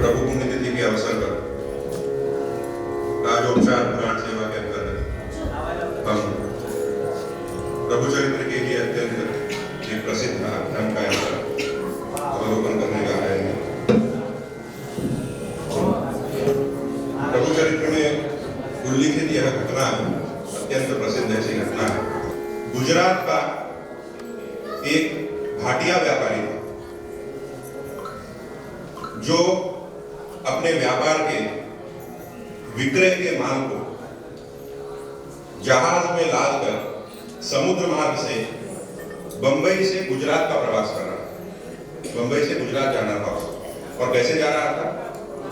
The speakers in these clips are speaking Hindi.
प्रभु पुण्यतिथि के अवसर पर राजोपचार पुराण सेवा के अंतर्गत हम प्रभु चरित्र के लिए अत्यंत एक प्रसिद्ध आख्यान का अवलोकन करने जा रहे हैं। प्रभु चरित्र में उल्लिखित यह घटना अत्यंत प्रसिद्ध ऐसी घटना है। गुजरात का एक भाटिया व्यापारी था जो अपने व्यापार के विक्रय के माल को जहाज में लादकर समुद्र मार्ग से बंबई से गुजरात का प्रवास कर रहा था। बंबई से गुजरात जाना था और कैसे जा रहा था?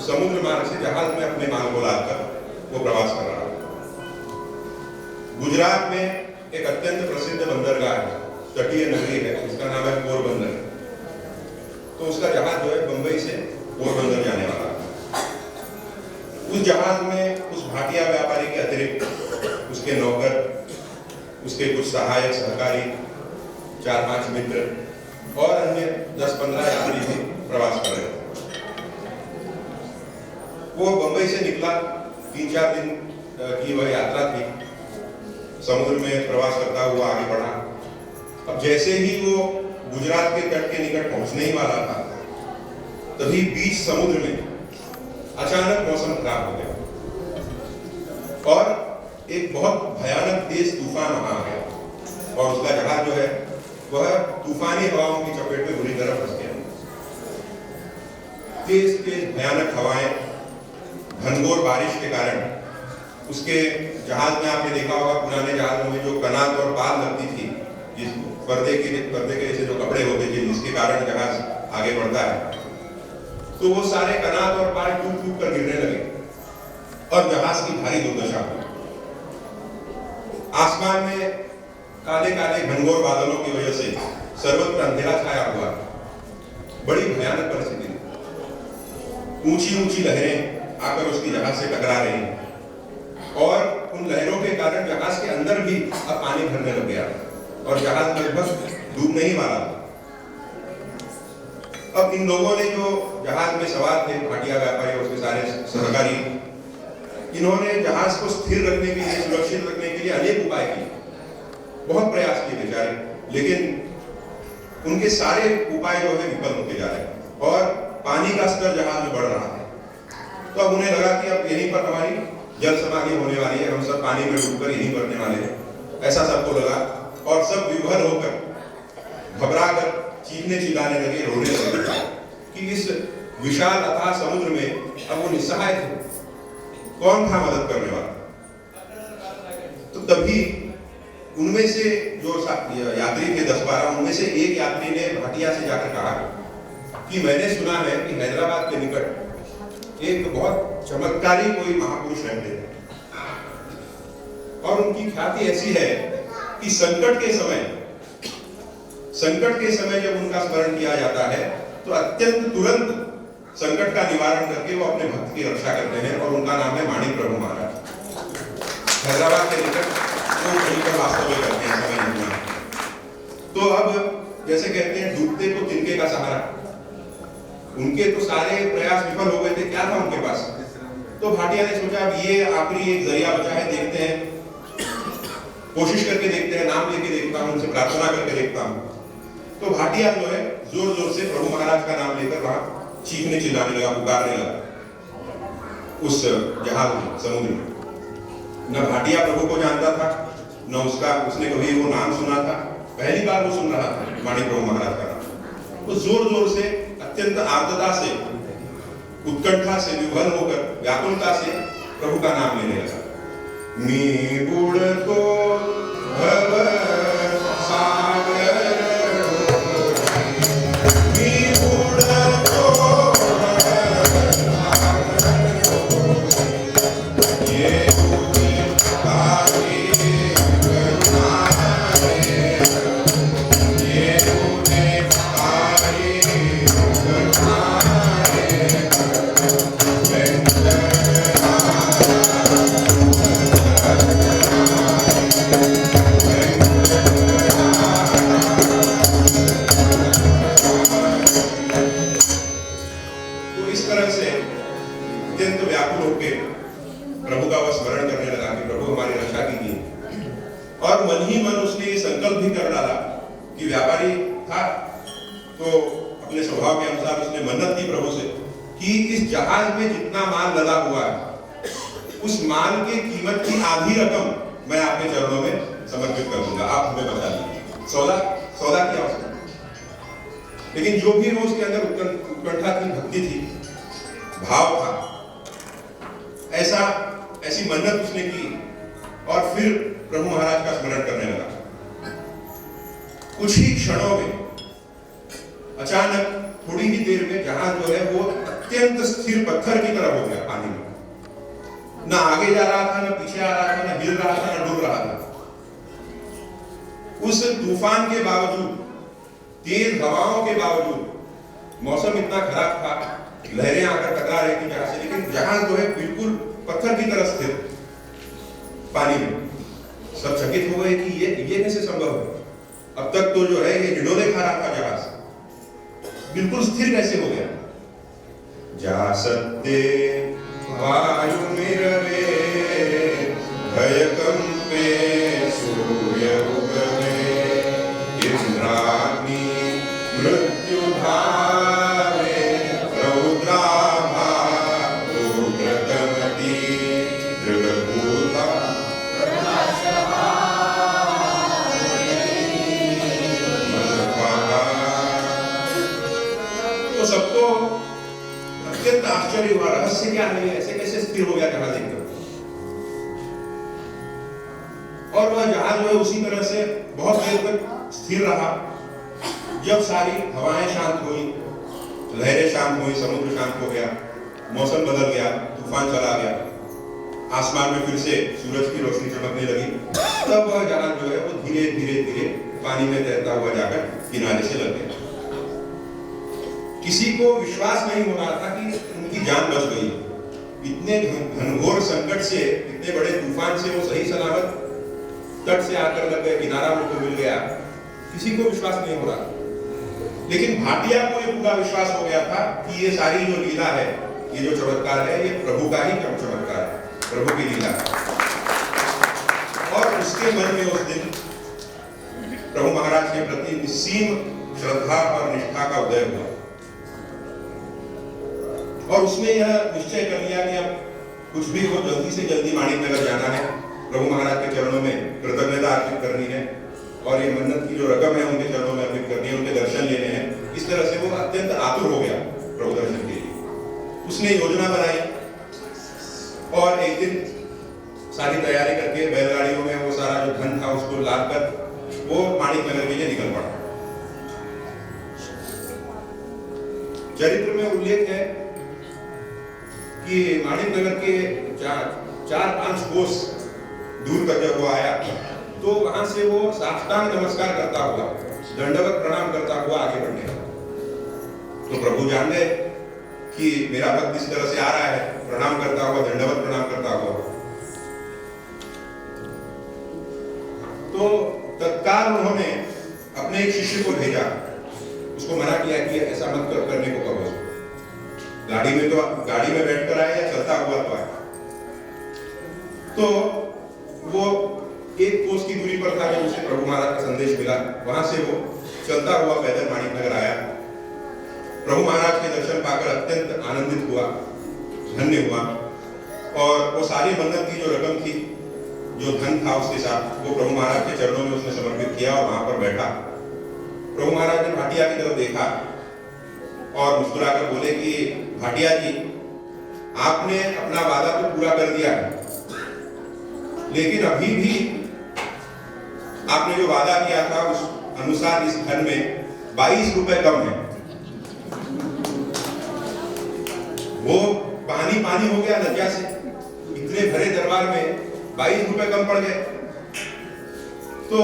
समुद्र मार्ग से जहाज में अपने माल को लादकर वो प्रवास कर रहा था। गुजरात में एक अत्यंत प्रसिद्ध बंदरगाह है, तटीय नगरी है, उसका नाम है पोरबंदर। तो उसका जहाज जो है बंबई से पोरबंदर जाने वाला था। उस जहाज में उस भाटिया व्यापारी के अतिरिक्त उसके नौकर, उसके कुछ सहायक सहकारी, 4-5 मित्र और अन्य 10-15 यात्री भी प्रवास कर रहे थे। वो बंबई से निकला, 3-4 दिन की वह यात्रा थी। समुद्र में प्रवास करता हुआ आगे बढ़ा। अब जैसे ही वो गुजरात के तट के निकट पहुंचने ही वाला था, तभी बीच समुद्र में अचानक मौसम खराब हो गया और एक बहुत भयानक तेज तूफान वहां आ गया और उसका जहाज जो है वह तूफानी हवाओं की चपेट में बुरी तरह फंस गया। तेज तेज भयानक हवाएं, घनघोर बारिश के कारण उसके जहाज में आपने देखा होगा, पुराने जहाजों में जो कनात और पाल लगती थी, जिस पर्दे के जैसे जो कपड़े होते थे जिसके कारण जहाज आगे बढ़ता है, तो वो सारे कनात और पाल टूट टूट कर गिरने लगे और जहाज की भारी दुर्दशा हुई। आसमान में काले काले घनघोर बादलों की वजह से सर्वत्र अंधेरा छाया हुआ। बड़ी भयानक परिस्थिति थी। ऊंची ऊंची लहरें आकर उसकी जहाज से टकरा रही और उन लहरों के कारण जहाज के अंदर भी अब पानी भरने लग गया और जहाज लगभग डूबने ही वाला था। अब इन लोगों ने जो जहाज में सवार थे, भाटिया व्यापारी और उसके सारे सहकारी, इन्होंने जहाज को स्थिर रखने के लिए, सुरक्षित रखने के लिए अनेक उपाय किए, बहुत प्रयास किए बेचारे, लेकिन उनके सारे उपाय जो है विफल होते जा रहे और पानी का स्तर जहाज में बढ़ रहा है। तो अब उन्हें लगा कि अब यहीं पर हमारी जल समाधि होने वाली है, हम सब पानी में डूबकर यहीं मरने वाले हैं, ऐसा सबको लगा और सब विभोर होकर घबराकर चीखने चिल्लाने लगे, रोने लगे कि इस विशाल अथाह समुद्र में अब वो निस्सहाय थे, कौन था मदद करने वाला? तो तभी उनमें से जो यात्री थे 10-12, उनमें से एक यात्री ने भाटिया से जाकर कहा कि मैंने सुना है कि हैदराबाद के निकट एक बहुत चमत्कारी कोई महापुरुष रहते हैं और उनकी ख्याति ऐसी है कि संकट के समय जब उनका स्मरण किया जाता है तो अत्यंत तुरंत संकट का निवारण करके वो अपने भक्त की रक्षा करते हैं और उनका नाम है माणिक प्रभु महाराज। हैदराबाद के निकट वो उनका वास्तव में करते हैं समय। तो अब जैसे कहते हैं डूबते को तिनके का सहारा, उनके तो सारे प्रयास विफल हो गए थे, क्या था उनके पास? तो भाटिया ने सोचा अब ये आखिरी एक जरिया बचा है, देखते हैं, कोशिश करके देखते हैं, नाम लेके देखता हूं, उनसे प्रार्थना करके देखता हूं। तो भाटिया जो है जोर जोर से प्रभु महाराज का नाम लेकर वहां चीखने चिल्लाने लगा, पुकारने लगा उस जहाज में, समुद्र में। न भाटिया प्रभु को जानता था, न उसने कभी वो नाम सुना था, पहली बार वो सुन रहा था माणिक प्रभु महाराज का नाम। तो जोर जोर से, अत्यंत आर्द्रता से, उत्कंठा से, विभोर होकर, व्याकुलता से प्रभु का नाम लेने लगा। मी बुड़तो भव सागर, मी बुड़तो ये इस तरह से अत्यंत व्याकुल होकर प्रभु का वह स्मरण करने लगा कि प्रभु हमारी रक्षा कीजिए। और मन ही मन उसने ये संकल्प भी कर डाला कि व्यापारी था तो अपने स्वभाव के अनुसार उसने मन्नत की प्रभु से कि इस जहाज में जितना माल लदा हुआ है उस माल की कीमत की आधी रकम मैं आपके चरणों में समर्पित कर दूंगा, आप हमें बता दीजिए। सौदा किया उसने। लेकिन जो भी वो उसके अंदर उत्कंठा थी, भक्ति थी, भाव था, ऐसी मन्नत उसने की और फिर प्रभु महाराज का स्मरण करने लगा। कुछ ही क्षणों में अचानक थोड़ी ही देर में जहाज जो है वो अत्यंत स्थिर पत्थर की तरह हो गया पानी में। ना आगे जा रहा था, ना पीछे आ रहा था, ना हिल रहा था, ना डूब रहा था। उस तूफान के बावजूद, तेज हवाओं के बावजूद, मौसम इतना खराब था, लहरें आकर टकरा रही थी जहां से, लेकिन जहाज जो है बिल्कुल पत्थर की तरह स्थिर पानी में। सब चकित हो गए कि ये कैसे संभव है? अब तक तो जो है ये हिडोले खा रहा था जहाज, बिल्कुल स्थिर कैसे हो गया? जा सत्ते वायु मिरवे भय कंपे सूर्य उगमे इंद्राग्नि मृत्यु धारे रौद्राभा उग्रतमति दृढ़भूता तो सबको अत्यंत आश्चर्य हुआ, रहस्य क्या है, ऐसे कैसे स्थिर हो गया जहाज एकदम। और वह जहाज जो है उसी तरह से बहुत देर तक स्थिर रहा। जब सारी हवाएं शांत हुई, लहरें शांत हुई, समुद्र शांत हो गया, मौसम बदल गया, तूफान चला गया, आसमान में फिर से सूरज की रोशनी चमकने लगी, तब वह जहाज जो है वो धीरे धीरे धीरे पानी में तैरता हुआ जाकर किनारे से लग गया। किसी को विश्वास नहीं हो रहा था कि उनकी जान बच गई। इतने घनघोर संकट से, इतने बड़े तूफान से वो सही सलामत तट से आकर लग गए, किनारा उनको मिल गया। किसी को विश्वास नहीं हो रहा। लेकिन भाटिया को ये पूरा विश्वास हो गया था कि ये सारी जो लीला है, ये जो चमत्कार है, ये प्रभु का ही चमत्कार है, प्रभु की लीला है। और उसके मन में उस दिन प्रभु महाराज के प्रति निस्सीम श्रद्धा और निष्ठा का उदय हुआ और उसने यह निश्चय कर लिया कि अब कुछ भी हो, जल्दी से जल्दी माणिकनगर जाना है, प्रभु महाराज के चरणों में कृतज्ञता अर्पित करनी है और ये मन्नत की जो रकम है उनके चरणों में अर्पित करनी है, उनके दर्शन लेने हैं। इस तरह से वो अत्यंत आतुर हो गया प्रभु दर्शन के लिए। उसने योजना बनाई और एक दिन सारी तैयारी करके बैलगाड़ियों में वो सारा जो धन था उसको लादकर वो माणिकनगर के लिए निकल पड़ा। चरित्र में उल्लेख है कि माणिकनगर के 4-5 कोस दूर तक जब वो आया तो वहां से वो साष्टांग नमस्कार करता हुआ, दंडवत प्रणाम करता हुआ आगे बढ़ने लगा। तो प्रभु जान गए कि मेरा भक्त इस तरह से आ रहा है, प्रणाम करता हुआ, दंडवत प्रणाम करता हुआ। तो तत्काल उन्होंने अपने एक शिष्य को भेजा, उसको मना किया कि ऐसा मत करने को कहो। गाड़ी में बैठकर आए या चलता हुआ तो आए। तो वो एक कोस की दूरी पर था जब उसे प्रभु महाराज का संदेश मिला, वहां से वो चलता हुआ पैदल माणिकनगर आया। प्रभु महाराज के दर्शन पाकर अत्यंत आनंदित हुआ, धन्य हुआ और वो सारी मन्नत की जो रकम थी, जो धन था उसके साथ, वो प्रभु महाराज के चरणों में उसने समर्पित किया और वहां पर बैठा। प्रभु महाराज ने भाटिया की तरफ देखा और मुस्कुराकर बोले कि भाटिया जी, आपने अपना वादा तो पूरा कर दिया है, लेकिन अभी भी आपने जो वादा किया था उस अनुसार इस धन में 22 रुपए कम है। वो पानी पानी हो गया लज्जा से, इतने भरे दरबार में 22 रुपए कम पड़ गए। तो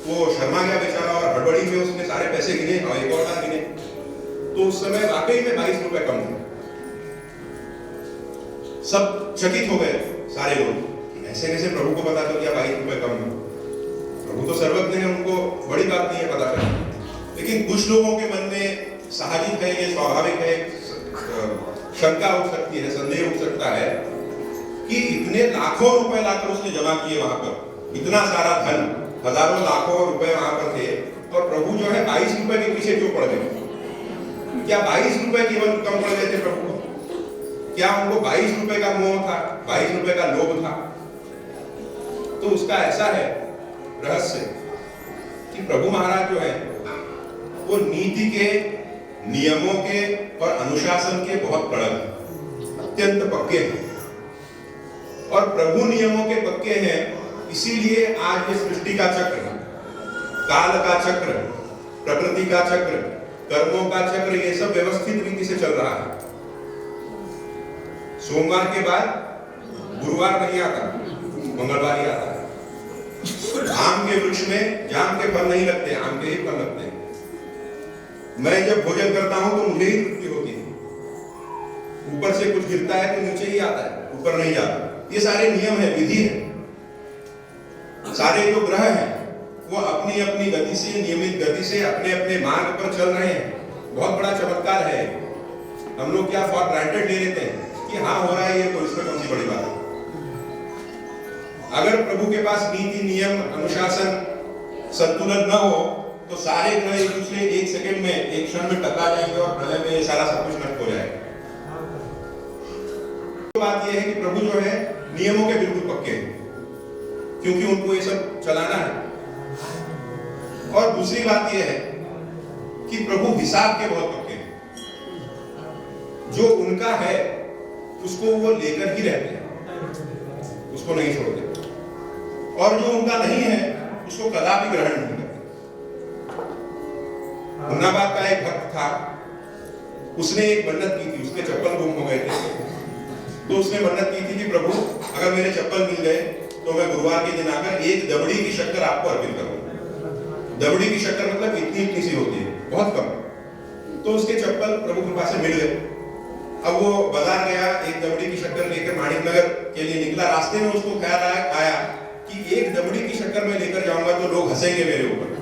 वो शर्मा गया बेचारा और हड़बड़ी में उसने सारे पैसे गिने और एक और बार गिने, तो उस समय वाकई में 22 रुपए कम थे। सब चकित हो गए सारे लोग, ऐसे कैसे प्रभु को पता चल गया 22 रुपए कम है? प्रभु तो सर्वज्ञ है, उनको बड़ी बात नहीं है पता करना। लेकिन कुछ लोगों के मन में साहजिक है, ये स्वाभाविक है, शंका उठ सकती है, संदेह उठ सकता है कि इतने लाखों रुपए लाकर उसने जमा किए वहां पर, इतना सारा धन, हजारों लाखों रुपए वहां पर थे, और प्रभु जो है 22 रुपए के पीछे क्यों पड़ गए? क्या 22 रुपए केवल कम पड़ गए थे प्रभु को? क्या उनको 22 रुपए का मोह था, 22 रुपए का लोभ था? तो उसका ऐसा है रहस्य कि प्रभु महाराज जो है वो नीति के, नियमों के और अनुशासन के बहुत कड़क, अत्यंत पक्के हैं। और प्रभु नियमों के पक्के हैं, इसीलिए आज ये सृष्टि का चक्र, काल का चक्र, प्रकृति का चक्र, कर्मों का चक्र, ये सब व्यवस्थित रीति से चल रहा है। सोमवार के बाद गुरुवार नहीं आता, मंगलवार ही आता है। आम के वृक्ष में जाम के फल नहीं लगते, आम के ही फल लगते हैं। मैं जब भोजन करता हूं तो मुझे ही तृप्ति होती है। ऊपर से कुछ गिरता है तो नीचे ही आता है, ऊपर नहीं जाता। ये सारे नियम है, विधि है। सारे जो ग्रह हैं वो अपनी अपनी गति से, नियमित गति से अपने अपने मार्ग पर चल रहे हैं। बहुत बड़ा चमत्कार है। हम लोग क्या फॉर ग्रांटेड ले लेते हैं कि हाँ हो रहा है ये, तो इसमें कौन सी बड़ी बात है। अगर प्रभु के पास नीति, नियम, अनुशासन, संतुलन न हो तो सारे ग्रह एक दूसरे एक सेकंड में, एक क्षण में टकरा जाएंगे और प्रलय में ये सारा सब कुछ नष्ट हो जाएगा। तो बात यह है कि प्रभु जो है नियमों के बिल्कुल पक्के हैं, क्योंकि उनको ये सब चलाना है। और दूसरी बात यह है कि प्रभु हिसाब के बहुत पक्के हैं। जो उनका है उसको वो लेकर ही रहते हैं, उसको नहीं छोड़ते। और जो उनका नहीं है उसको कदापि ग्रहण नहीं करते। हुन्नाबाद का एक भक्त था, उसने एक मन्नत की थी, उसके चप्पल गुम हो गए थे। तो उसने मन्नत की थी कि प्रभु अगर मेरे चप्पल मिल गए तो मैं गुरुवार के दिन आकर एक दबड़ी की शक्कर आपको अर्पित करूंगा। दबड़ी की शक्कर मतलब इतनी इतनी सी होती है, बहुत कम। तो उसके चप्पल प्रभु कृपा से मिल गए। अब वो बाजार गया, एक दबड़ी की शक्कर लेकर माणिक नगर के लिए निकला। रास्ते में उसको ख्याल आया कि एक दबड़ी की शक्कर मैं लेकर जाऊंगा तो लोग हंसेंगे मेरे ऊपर।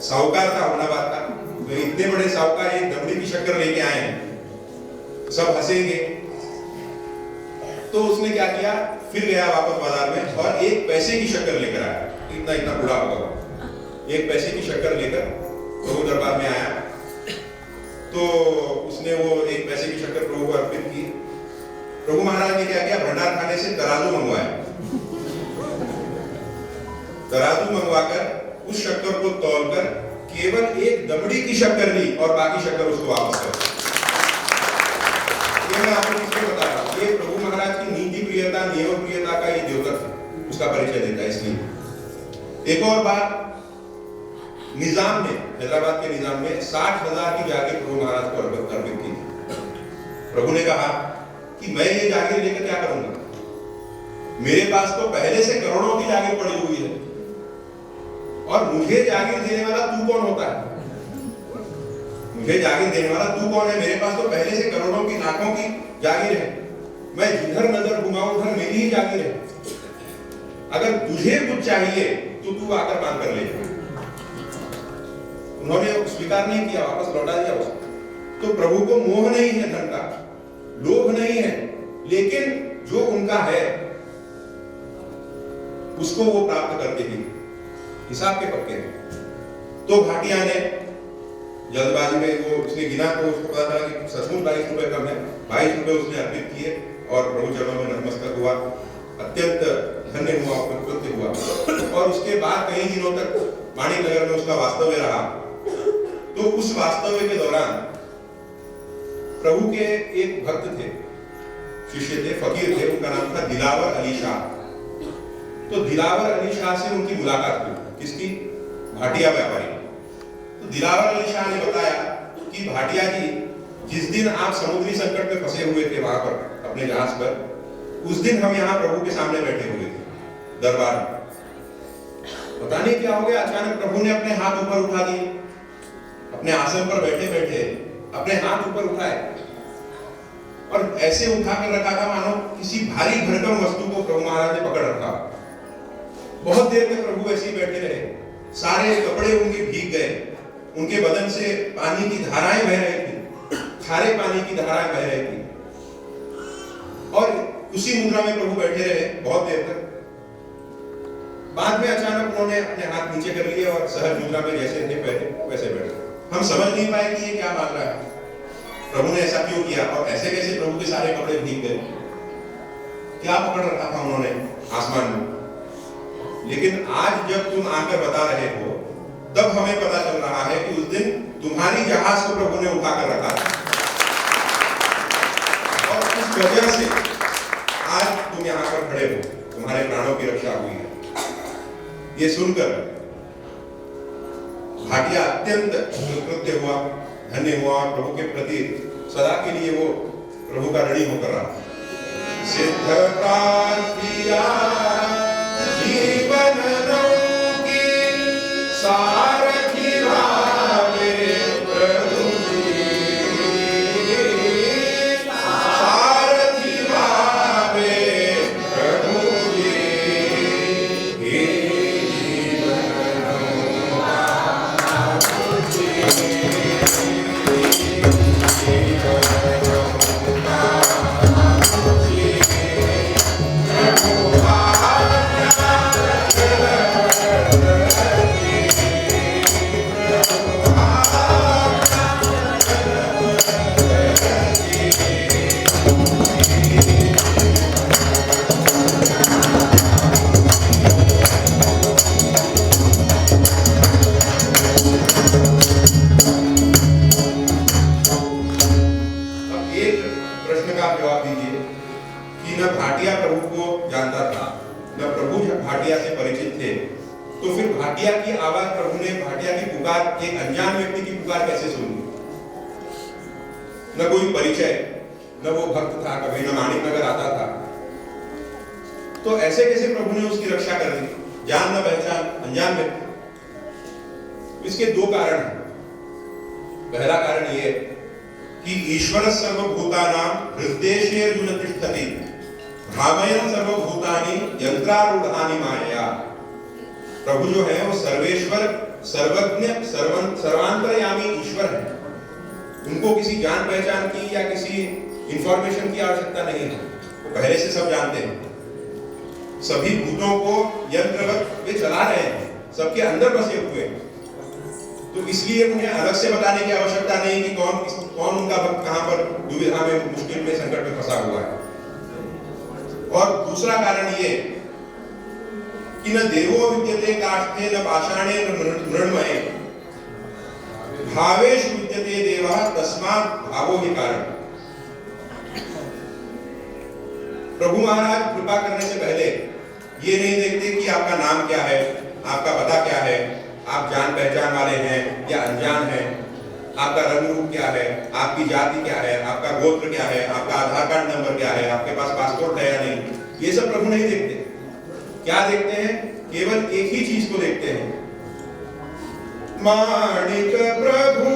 साहूकार था हुन्नाबाद का, तो इतने बड़े साहूकार एक दबड़ी की शक्कर लेके आए हैं, सब हंसेंगे। तो उसने क्या किया, फिर गया वापस बाजार में और एक पैसे की शक्कर लेकर आया। इतना इतना बूढ़ा होगा, एक पैसे की शक्कर लेकर प्रभु दरबार में आया। तो उसने वो एक पैसे की शक्कर प्रभु को अर्पित की। प्रभु महाराज ने क्या किया, भंडार खाने से तराजू मंगवाया। तराजू मंगवाकर उस शक्कर को तौलकर केवल एक दबड़ी की शक्कर ली और बाकी शक्कर उसको वापस कर। ये मैं आपको इसलिए बता रहा हूं, ये प्रभु महाराज की नीति प्रियता, नियम प्रियता का ये द्योतक है, उसका परिचय देता है। इसलिए एक और बात, निजाम ने, हैदराबाद के निजाम में 60,000 की जागीर प्रभु महाराज को अर्पित की। प्रभु ने कहा कि मैं ये जागीर लेकर क्या करूंगा, मेरे पास तो पहले से करोड़ों की जागीर पड़ी हुई है, और मुझे जागीर देने वाला तू कौन होता है? मुझे जागीर देने वाला तू कौन है? मेरे पास तो पहले से करोड़ों की, लाखों की जागीर है। मैं जिधर नजर घुमाऊं उधर मेरी ही जागीर है। अगर तुझे कुछ चाहिए तो तू आकर मांग कर ले। उन्होंने स्वीकार नहीं किया, वापस लौटा दिया उसको। तो प्रभु को मोह नहीं है धन का, लोभ नहीं है, लेकिन जो उनका है उसको वो प्राप्त करते ही हिसाब के पक्के हैं। तो भाटिया ने जल्दबाजी में वो उसने गिना तो उसको पता चला कि सचमुच 22 रुपए कम है। 22 रुपए उसने अर्पित किए और प्रभु चरणों में नतमस्तक हुआ, अत्यंत धन्य हुआ, कृतज्ञ हुआ। और उसके बाद कई दिनों तक माणिक नगर में उसका वास्तव्य रहा। तो उस वास्तव्य के दौरान प्रभु के एक भक्त थे, शिष्य थे, फकीर थे, उनका नाम था दिलावर अली शाह। तो दिलावर अली शाह से उनकी मुलाकात हुई। किसकी? भाटिया व्यापारी। तो दिलावर अली शाह ने बताया कि भाटिया जी, जिस दिन आप समुद्री संकट में फंसे हुए थे वहां पर अपने जहाज पर, उस दिन हम यहाँ प्रभु के सामने बैठे हुए थे दरबार में। पता नहीं क्या हो गया, अचानक प्रभु ने अपने हाथ ऊपर उठा दिए। अपने आसन पर बैठे बैठे अपने हाथ ऊपर उठाए और ऐसे उठा कर रखा था मानो किसी भारी भरकम वस्तु को प्रभु महाराज ने पकड़ रखा। बहुत देर तक प्रभु ऐसे ही बैठे रहे। सारे कपड़े उनके भीग गए, उनके बदन से पानी की धाराएं बह रही थी, खारे पानी की धाराएं बह रही थी, और उसी मुद्रा में प्रभु बैठे रहे बहुत देर तक। बाद में अचानक उन्होंने अपने हाथ नीचे कर लिए और सहज मुद्रा में जैसे थे पहले वैसे बैठे। हम समझ नहीं पाए कि ये क्या मांग रहा है, प्रभु ने ऐसा क्यों किया, और ऐसे कैसे प्रभु के सारे कपड़े भीग गए, क्या पकड़ रखा था उन्होंने आसमान में। लेकिन आज जब तुम आकर बता रहे हो तब हमें पता चल रहा है कि उस दिन तुम्हारी जहाज को प्रभु ने उठाकर रखा था, और इस वजह से आज तुम यहाँ पर खड़े हो, तुम्हारे प्राणों की रक्षा हुई है। ये सुनकर भाटिया अत्यंत कृतज्ञ हुआ, धन्य हुआ, और प्रभु के प्रति सदा के लिए वो प्रभु का ऋणी होकर रहा। सिद्धता किया जीवन की सारथी भावे प्रभु जी, सारथी भावे प्रभु जी, हे भाटिया से परिचित थे, तो फिर भाटिया की आवाज, प्रभु ने भाटिया की पुकार, एक अनजान व्यक्ति की पुकार कैसे सुनी? न कोई परिचय, न वो भक्त था, कभी न माणिक नगर आता था, तो ऐसे कैसे प्रभु ने उसकी रक्षा कर दी? जान न पहचान, अनजान व्यक्ति। इसके दो कारण हैं। पहला कारण ये कि ईश्वर सर्वभूतानां हृदयेषु तिष्ठति भावयन् सर्वभूतानि यंत्रारूढ़ानि मायया। प्रभु जो है वो सर्वेश्वर, सर्वज्ञ, सर्वांतर्यामी ईश्वर है। उनको किसी जान पहचान की या किसी इंफॉर्मेशन की आवश्यकता नहीं है, वो पहले से सब जानते हैं। सभी भूतों को यंत्रवत वे चला रहे हैं, सबके अंदर बसे हुए हैं, तो इसलिए उन्हें अलग से बताने की आवश्यकता नहीं कि कौन उनका भक्त कहां पर दुविधा में, मुश्किल में, संकट में फंसा हुआ है। और दूसरा कारण ये कि न देवो विद्यते काष्ठे न पाषाणे न मृण्मये भावेषु विद्यते देवः तस्मात् भावो ही कारण। प्रभु महाराज कृपा करने से पहले ये नहीं देखते कि आपका नाम क्या है, आपका पता क्या है, आप जान पहचान वाले हैं या अनजान हैं, आपका रंग रूप क्या है, आपकी जाति क्या है, आपका गोत्र क्या है, आपका आधार कार्ड नंबर क्या है, आपके पास पासपोर्ट है या नहीं, ये सब प्रभु नहीं देखते। क्या देखते हैं? केवल एक ही चीज को देखते हैं, माणिक प्रभु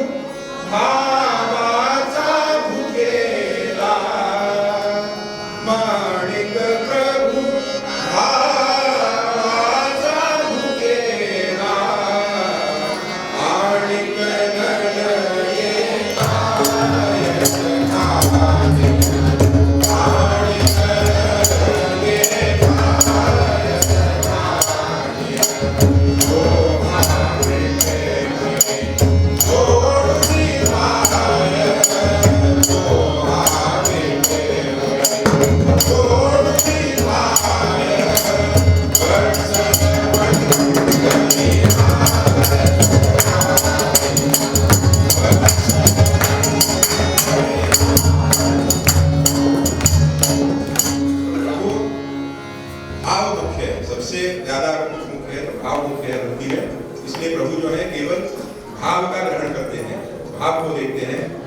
भावाचा भुकेला, माणिक प्रभु भावाचा भुकेला, माणिक ननये आयत आवे, माणिक ननये आयत आवे, ओ माणिक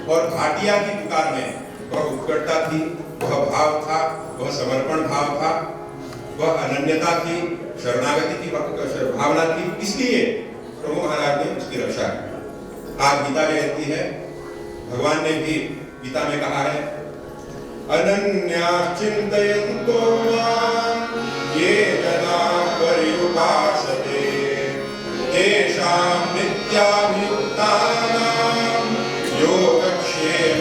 और भाटिया की पुकार में वह उत्कटता थी, वह भाव था, वह समर्पण भाव था, वह अनन्यता थी, शरणागति की भावना थी। इसलिए प्रभु महाराज ने उसकी रक्षा की। आज गीता जयंती है, भगवान ने भी गीता में कहा है, अनन्याश्चिन्तयन्तो मां ये जना पर्युपासते तेषां नित्याभियुक्ता योगक्षेम